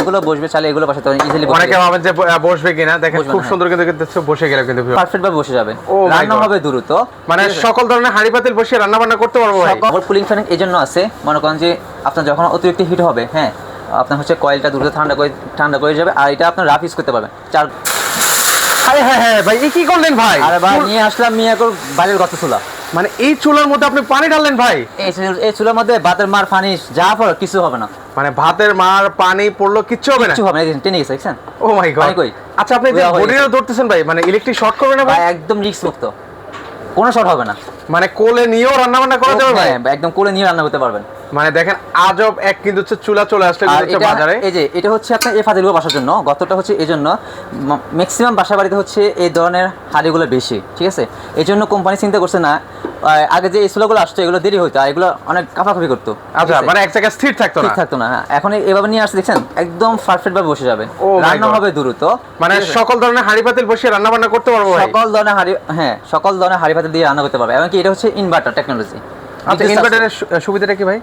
এগুলো বসবে চালে এগুলো বসাতে পারেন ইজিলি। অনেকে ভাবেন যে বসবে কিনা, দেখেন খুব সুন্দর কিন্তু বসে গেল কিন্তু পারফেক্ট ভাবে বসে যাবে, রান্না হবে দ্রুত। মানে সকল ধরনের হাঁড়ি পাতিল বসিয়ে রান্না বান্না করতে পারবো ভাই। সকল কুলিং ফ্যান এই জন্য আছে, মনে করেন যে আপনার যখন অতিরিক্ত হিট হবে, হ্যাঁ আপনার হচ্ছে কয়েলটা দ্রুত ঠান্ডা করে যাবে, আর এটা আপনার রাফ ইউজ করতে পারবেন। হ্যাঁ ভাই, এই কি করলেন ভাই? আরে ভাই নিয়ে আসলাম মিয়াকোর বাইরের গত চুলা। মানে এই চুলার মধ্যে আপনি পানি ঢাললেন ভাই? এই চুলার মধ্যে ভাতের মার পানি যা পড়ে কিছু হবে না। মানে ভাতের মার পানি পড়লো কিচ্ছু হবে না? কিছু হবে না, টেনে গেছে দেখছেন? ও মাই গড। আচ্ছা আপনি যে বডিটা ধরতেছেন ভাই, মানে ইলেকট্রিক শর্ট করবে না ভাই? একদম রিস্ক মুক্ত, কোনো শর্ট হবে না। মানে কোলে নিয়েও রান্না বান্না করা যাবে ভাই? একদম কোলে নিয়ে রান্না করতে পারবেন। মানে দেখেন আজব এক কিন্তু হচ্ছে চুলা চলে আসছে বাজারে। এই যে এটা হচ্ছে আপনার এই ফাতিলগুলো বাসার জন্য, গতটা হচ্ছে এই জন্য ম্যাক্সিমাম বাসা বাড়িতে হচ্ছে এই ধরনের হাঁড়িগুলো বেশি, ঠিক আছে? এই জন্য কোম্পানি চিন্তা করছে না আগে যে এই চুলাগুলো আসতো এগুলো দেরি হতো, আর এগুলো অনেক কাফাকাফি করতো। আচ্ছা, মানে এক জায়গায় স্থির থাকতো না। হ্যাঁ, এখন এভাবে নিয়ে আসছে দেখছেন, একদম পারফেক্ট ভাবে বসে যাবে, রান্না হবে দ্রুত। মানে সকল ধরনের হাঁড়ি পাতিল বসিয়ে রান্না বান্না করতে পারবো ভাই? সকল ধরনের হাঁড়ি পাতিল দিয়ে রান্না করতে পারবে। এমনকি এটা হচ্ছে ইনভার্টার টেকনোলজি। আচ্ছা, ইনভার্টারের সুবিধাটা কি ভাই?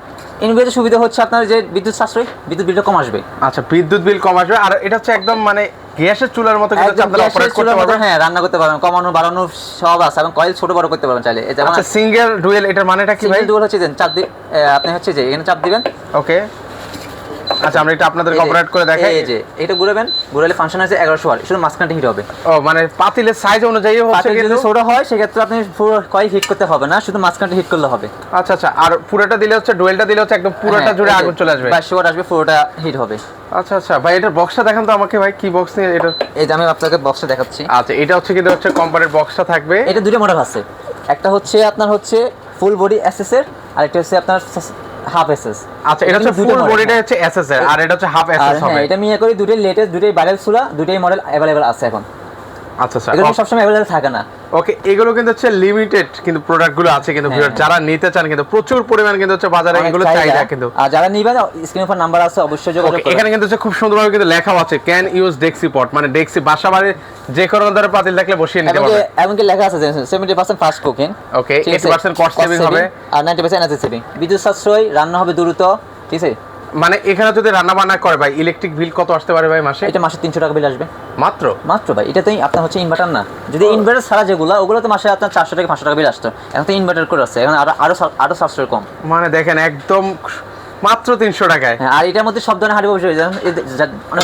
ইনভার্টারের সুবিধা হচ্ছে আপনার যে বিদ্যুৎ সাশ্রয়, বিদ্যুৎ বিলটা কম আসবে। আচ্ছা, বিদ্যুৎ বিল কম আসবে। আর এটা হচ্ছে একদম মানে গ্যাসের চুলার মতো কিন্তু আপনারা অপারেট করতে পারবেন। হ্যাঁ, রান্না করতে পারবেন, কমানো বাড়ানো সব আছে, এবং কয়েল ছোট বড় করতে পারবেন চাইলে। আচ্ছা, সিঙ্গেল ডুয়েল এটার মানেটা কি ভাই? সিঙ্গেল ডুয়েল হচ্ছে চাপ আপনি হচ্ছে যে এখানে চাপ দিবেন। ওকে, আচ্ছা আমরা এটা আপনাদেরকে অপারেট করে দেখাই। এই যে এটা ঘুরালে ফাংশন আছে 1100 ওয়াট, শুধু মাঝখানটা হিট হবে। ও মানে পাতিলের সাইজ অনুযায়ী হচ্ছে, কিন্তু ছোট হয় সেক্ষেত্রে আপনি পুরো কয়েল হিট করতে হবে না, শুধু মাঝখানটা হিট করলে হবে। আচ্ছা, আর পুরোটা দিলে হচ্ছে ডুয়েলটা দিলে হচ্ছে একদম পুরোটা জুড়ে আগুন চলে আসবে, 2200 ওয়াট আসবে, পুরোটা হিট হবে। আচ্ছা ভাই, এটার বক্সটা দেখান তো আমাকে ভাই, কি বক্স নিয়ে এটা? এই যে আমি আপনাকে বক্সটা দেখাচ্ছি। আচ্ছা, এটা হচ্ছে কিন্তু হচ্ছে কোম্পানির বক্সটা থাকবে। এটা দুটো মডেল আছে, একটা হচ্ছে আপনার হচ্ছে ফুল বডি এসএস এর, আর একটা হচ্ছে আপনার হাফ এসএস। আচ্ছা, এটা হচ্ছে ফুল বডিটা হচ্ছে এসএস এর, আর এটা হচ্ছে হাফ এসএস হবে। এটা মিয়া করে দুটোই লেটেস্ট, দুটোই ভাইরাল চুলা, দুটোই মডেল अवेलेबल আছে এখন। আচ্ছা, এগুলো সব সময় अवेलेबल থাকে না। ওকে, এগুলো কিন্তু হচ্ছে লিমিটেড কিন্তু প্রোডাক্টগুলো আছে কিন্তু যারা নিতে চান কিন্তু প্রচুর পরিমাণ কিন্তু হচ্ছে বাজারে এগুলো চাহিদা কিন্তু। আর যারা নিবেন স্ক্রিনের উপর নাম্বার আছে, অবশ্যই যোগাযোগ করুন। এখানে কিন্তু হচ্ছে খুব সুন্দরভাবে কিন্তু লেখাও আছে ক্যান ইউজ ডেক্সি পট, মানে ডেক্সি বাসা বাড়ির যে কোনো ধরনের পাতিল থাকলে বসিয়ে নিতে পারবেন। এমনকি লেখা আছে 70% ফাস্ট কুকিং, ওকে, 80% কস্ট সেভিং হবে, আর 90% এনার্জি সেভিং। বিদ্যুৎ সাশ্রয়, রান্না হবে দ্রুত, ঠিক আছে? মানে এখানে যদি রান্না বান্না করে ভাই, ইলেকট্রিক বিল কত আসতে পারে ভাই মাসে? এটা মাসে 300 টাকা বিল আসবে মাত্র ভাই। এটা তো আপনার হচ্ছে ইনভার্টার না, যদি ইনভার্টার ছাড়া যেগুলো ওগুলো তো মাসে আপনার 400 থেকে 500 টাকা বিল আসতো। এখন তো ইনভার্টার করে আছে, এখন আরো সাশ্রয় কম। মানে দেখেন একদম মাত্র 300 টাকায়। আর এটার মধ্যে সব ধরনের হাঁড়ি বসে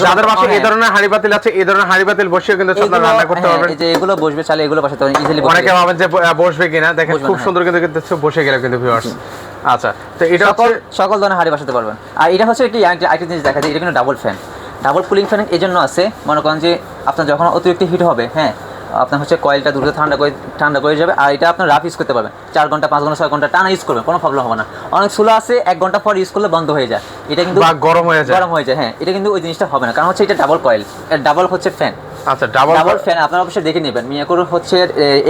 যাদের বাসায় এই ধরনের হাঁড়ি পাতিল আছে, এই ধরনের হাঁড়ি পাতিল বসিয়ে কিন্তু আপনারা রান্না করতে পারবেন। এই যে এগুলো বসবে চালে এগুলো বসাতে পারেন ইজিলি। অনেকে ভাবেন যে বসবে কিনা, দেখেন খুব সুন্দর কিন্তু বসে গেল কিন্তু ভিউয়ার্স। আচ্ছা, তো এটা সকল ধরনের হাঁড়ি বসাতে পারবেন। আর এটা হচ্ছে কি আরেকটা জিনিস দেখা যায়, এটা কিন্তু double fan. Double cooling fan এই জন্য আছে, মনে করেন যে আপনার যখন অতিরিক্ত হিট হবে, হ্যাঁ আপনার হচ্ছে কয়েলটা দ্রুত ঠান্ডা করে যাবে, আর এটা আপনার রাফ ইউজ করতে পারবেন। 4 ঘন্টা 5 ঘন্টা 6 ঘন্টা টানা ইউজ করবেন, কোনো প্রবলেম হবে না। অনেক চুলা আছে 1 ঘন্টা পর ইউজ করলে বন্ধ হয়ে যায়, এটা কিন্তু গরম হয়ে যায়। হ্যাঁ, এটা কিন্তু ওই জিনিসটা হবে না, কারণ হচ্ছে এটা ডাবল কয়েল, ডাবল হচ্ছে ফ্যান। আচ্ছা, ডাবল ফ্যান আপনারা অবশ্যই দেখে নেবেন। মিয়াকোর হচ্ছে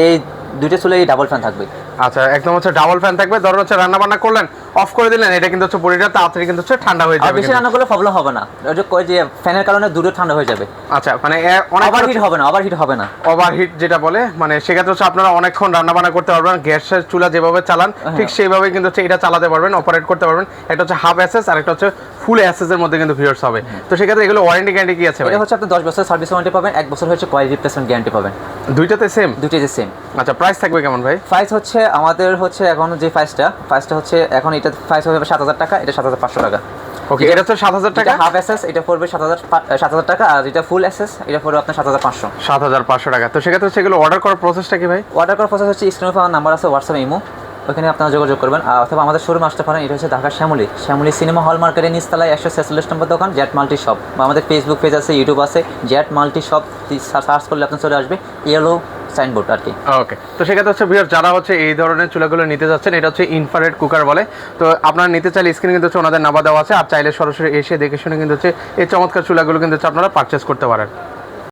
এই দুইটা চুলে এই ডাবল ফ্যান থাকবে। আচ্ছা, একদম হচ্ছে ডাবল ফ্যান থাকবে। ধরুন হচ্ছে রান্না বান্না করলেন, অফ করে দিলেন, এটা কিন্তু হচ্ছে বডিটা তাড়াতাড়ি কিন্তু হচ্ছে ঠান্ডা হয়ে যাবে। বেশি রান্না করলে প্রবলেম হবে না, ওই যে ফ্যানের কারণে দূরে ঠান্ডা হয়ে যাবে। আচ্ছা, মানে ওভারহিট হবে না। ওভারহিট যেটা বলে, মানে সেক্ষেত্রে হচ্ছে আপনারা অনেকক্ষণ রান্না বান্না করতে পারবেন। গ্যাসের চুলা যেভাবে চালান ঠিক সেইভাবে কিন্তু হচ্ছে এটা চালাতে পারবেন, অপারেট করতে পারবেন। একটা হচ্ছে হাফ এসএস আর একটা হচ্ছে ফুল এসএস এর মধ্যে কিন্তু ভিউয়ার্স হবে। তো সেক্ষেত্রে এগুলো ওয়ারেন্টি গ্যারান্টি কি আছে ভাই? এটা হচ্ছে আপনি 10 বছর সার্ভিস ওয়ারেন্টি পাবেন, 1 বছর হচ্ছে কয়েল রিপ্লেসমেন্ট গ্যারান্টি পাবেন। দুইটাতে সেম? দুইটাতে সেম। আচ্ছা, প্রাইস থাকবে কেমন ভাই? প্রাইস হচ্ছে আমাদের হচ্ছে এখন যে প্রাইসটা হচ্ছে এখন এটা প্রাইস হবে 7000 টাকা, এটা 7500 টাকা। ওকে, এটা হচ্ছে 7000 টাকা। হাফ এসএস এটা পড়বে 7000 টাকা, আর এটা ফুল এসএস এটা পড়বে আপনার 7500 টাকা। তো সেক্ষেত্রে হচ্ছে এগুলো অর্ডার করার প্রসেসটা কি ভাই? অর্ডার করার প্রসেস হচ্ছে স্ক্রিনে আমার নাম্বার আছে, হোয়াটসঅ্যাপ ইমো, ওখানে আপনারা যোগাযোগ করবেন। অথবা আমাদের শোরুম আসতে পারেন, এটা হচ্ছে ঢাকা শ্যামলী সিনেমা হল মার্কেটের নিচতলায় 146 নম্বর দোকান, জেট মাল্টি শপ। বা আমাদের ফেসবুক পেজ আছে, ইউটিউব আছে, জেট মাল্টি শপ সার্চ করলে আপনার চলে আসবে, ইয়েলো সাইনবোর্ড আর কি। ওকে, তো সেক্ষেত্রে হচ্ছে ভিউয়ার যারা হচ্ছে এই ধরনের চুলাগুলো নিতে যাচ্ছেন, এটা হচ্ছে ইনফ্রারেড কুকার বলে। তো আপনারা নিতে চাইলে স্ক্রিনে কিন্তু হচ্ছে ওনাদের নাম্বার দেওয়া আছে, আর চাইলে সরাসরি এসে দেখে শুনে কিন্তু হচ্ছে এই চমৎকার চুলাগুলো কিন্তু হচ্ছে আপনারা পারচেস করতে পারেন।